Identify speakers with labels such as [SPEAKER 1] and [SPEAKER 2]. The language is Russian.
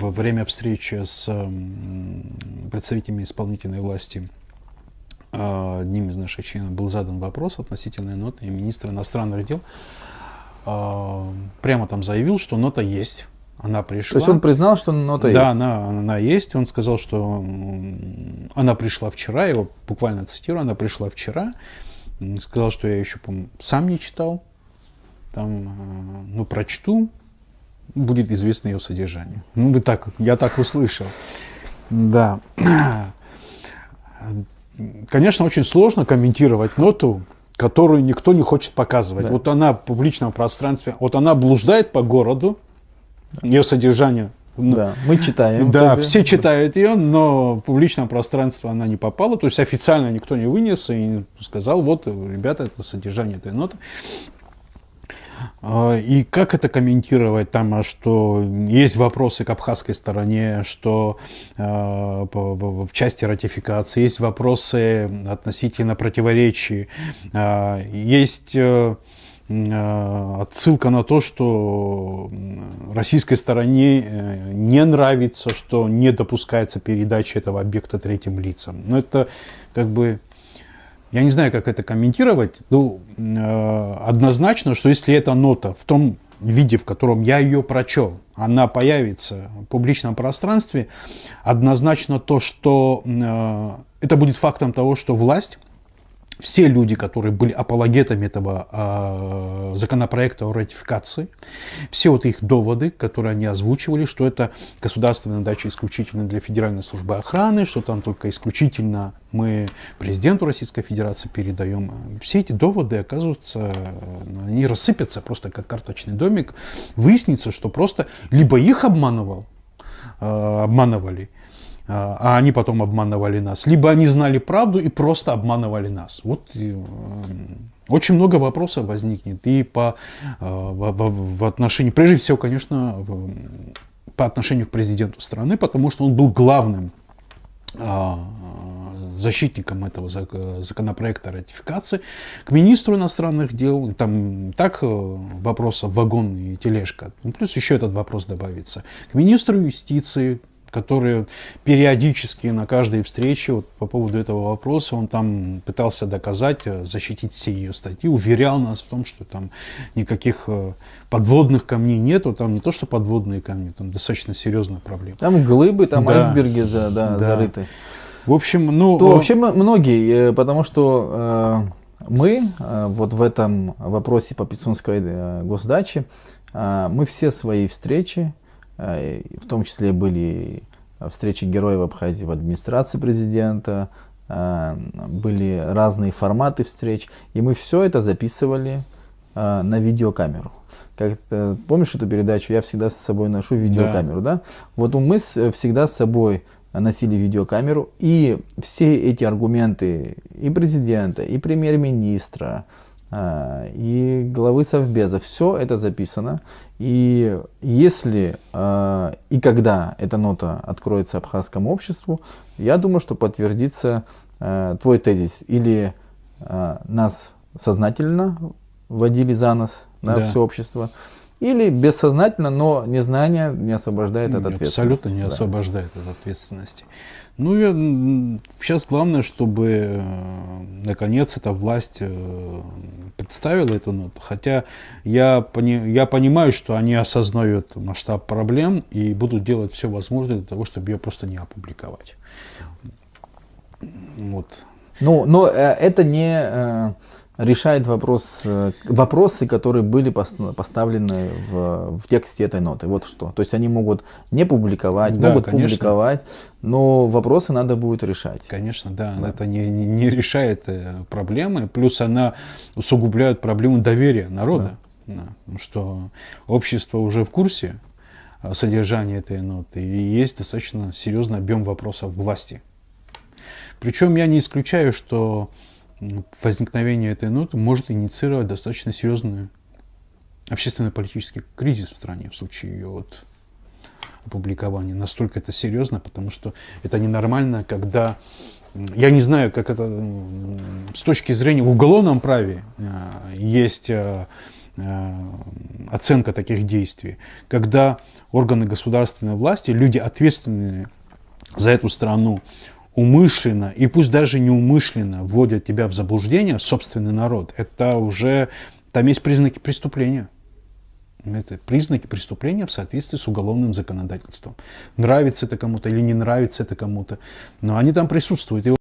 [SPEAKER 1] Во время встречи с представителями исполнительной власти одним из наших членов был задан вопрос относительно ноты, и министр иностранных дел прямо там заявил, что нота есть. Она пришла.
[SPEAKER 2] То есть он признал, что нота есть?
[SPEAKER 1] Да, она есть. Он сказал, что она пришла вчера, я его буквально цитирую, она пришла вчера. Сказал, что я еще, сам не читал. Там, прочту, будет известно ее содержание. Я так услышал. Да. Конечно, очень сложно комментировать ноту, которую никто не хочет показывать. Да. Вот она в публичном пространстве, вот она блуждает по городу, ее содержание.
[SPEAKER 2] Да, мы читаем.
[SPEAKER 1] Да, все читают ее, но в публичном пространстве она не попала. То есть официально никто не вынес и сказал, вот, ребята, это содержание этой ноты. И как это комментировать, там, что есть вопросы к абхазской стороне, что в части ратификации, есть вопросы относительно противоречий, есть отсылка на то, что российской стороне не нравится, что не допускается передача этого объекта третьим лицам. Но это как бы... Я не знаю, как это комментировать, но однозначно, что если эта нота в том виде, в котором я ее прочел, она появится в публичном пространстве, однозначно то, что это будет фактом того, что власть, все люди, которые были апологетами этого законопроекта о ратификации, все вот их доводы, которые они озвучивали, что это государственная дача исключительно для Федеральной службы охраны, что там только исключительно мы президенту Российской Федерации передаем. Все эти доводы, оказываются, они рассыпятся просто как карточный домик. Выяснится, что просто либо их обманывали, а они потом обманывали нас, либо они знали правду и просто обманывали нас. Вот очень много вопросов возникнет и в отношении, прежде всего, конечно, по отношению к президенту страны, потому что он был главным защитником этого законопроекта ратификации, к министру иностранных дел, там так вопросов вагон и тележка, плюс еще этот вопрос добавится, к министру юстиции, который периодически на каждой встрече вот, по поводу этого вопроса, он там пытался доказать, защитить все ее статьи, уверял нас в том, что там никаких подводных камней нету, там не то, что подводные камни, там достаточно серьезная проблема.
[SPEAKER 2] Там глыбы, там айсберги зарыты.
[SPEAKER 1] В общем,
[SPEAKER 2] вообще многие, потому что мы вот в этом вопросе по Пицунской госдаче, мы все свои встречи, в том числе были встречи героев Абхазии в администрации президента, были разные форматы встреч, и мы все это записывали на видеокамеру. Помнишь эту передачу «Я всегда с собой ношу видеокамеру», да? Вот мы всегда с собой носили видеокамеру, и все эти аргументы и президента, и премьер-министра, и главы Совбеза, все это записано. И если и когда эта нота откроется абхазскому обществу, я думаю, что подтвердится твой тезис. Или нас сознательно водили за нос на все общество, или бессознательно, но незнание не освобождает от ответственности.
[SPEAKER 1] Абсолютно не освобождает от ответственности. Сейчас главное, чтобы наконец эта власть представила эту ноту. Хотя я понимаю, что они осознают масштаб проблем и будут делать все возможное для того, чтобы ее просто не опубликовать. Вот.
[SPEAKER 2] Но это не решает вопросы, которые были поставлены в тексте этой ноты. Вот что. То есть они могут не публиковать, могут публиковать, но вопросы надо будет решать.
[SPEAKER 1] Конечно, да. Это не решает проблемы, плюс она усугубляет проблему доверия народа. Да. Что общество уже в курсе содержания этой ноты, и есть достаточно серьезный объем вопросов к власти. Причем я не исключаю, что возникновение этой ноты может инициировать достаточно серьезный общественно-политический кризис в стране в случае ее опубликования. Настолько это серьезно, потому что это ненормально, когда... Я не знаю, как это с точки зрения в уголовном праве есть оценка таких действий, когда органы государственной власти, люди ответственные за эту страну, умышленно и пусть даже неумышленно вводят тебя в заблуждение, собственный народ, это уже, там есть признаки преступления. Это признаки преступления в соответствии с уголовным законодательством. Нравится это кому-то или не нравится это кому-то, но они там присутствуют.